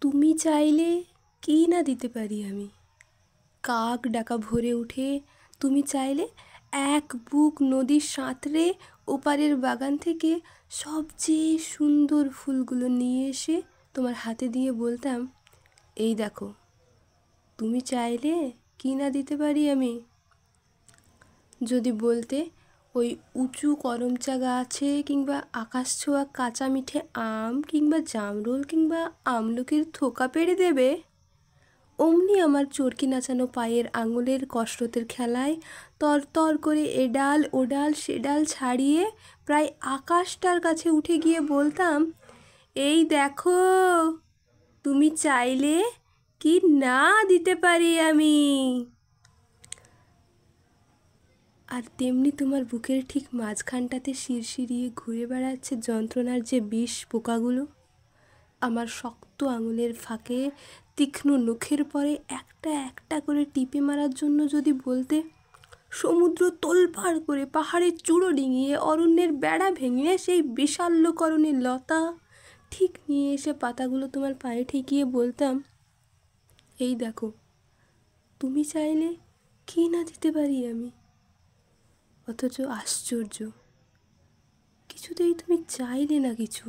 তুমি চাইলে কি না দিতে পারি আমি। কাক ডাকা ভরে উঠে তুমি চাইলে এক বুক নদীর সাঁতরে ওপারের বাগান থেকে সবচেয়ে সুন্দর ফুলগুলো নিয়ে এসে তোমার হাতে দিয়ে বলতাম, এই দেখো, তুমি চাইলে কি না দিতে পারি আমি। যদি বলতে ওই উঁচু করমচা গাছে কিংবা আকাশ ছোঁয়া কাঁচা মিঠে আম কিংবা জামরুল কিংবা আমলকির থোকা পেড়ে দেবে, অমনি আমার চরকি নাচানো পায়ের আঙুলের কসরতের খেলায় তরতর করে এ ডাল ও ডাল সে ডাল ছাড়িয়ে প্রায় আকাশটার কাছে উঠে গিয়ে বলতাম, এই দেখো, তুমি চাইলে কি না দিতে পারি আমি। আর তেমনি তোমার বুকের ঠিক মাঝখানটাতে শিরশিরিয়ে ঘুরে বেড়াচ্ছে যন্ত্রণার যে বিষ পোকাগুলো। আমার শক্ত আঙুলের ফাঁকে তীক্ষ্ণ নখের পরে একটা একটা করে টিপে মারার জন্য যদি বলতে, সমুদ্র তোলপাড় করে পাহাড়ের চূড়ো ডিঙিয়ে অরণ্যের বেড়া ভেঙে সেই বিশাল্যকরণের লতা ঠিক নিয়ে এসে পাতাগুলো তোমার পায়ে ঠেকিয়ে বলতাম, এই দেখো, তুমি চাইলে কি না দিতে পারি আমি। অথচ আশ্চর্য, কিছুতেই তুমি চাইলে না কিছু।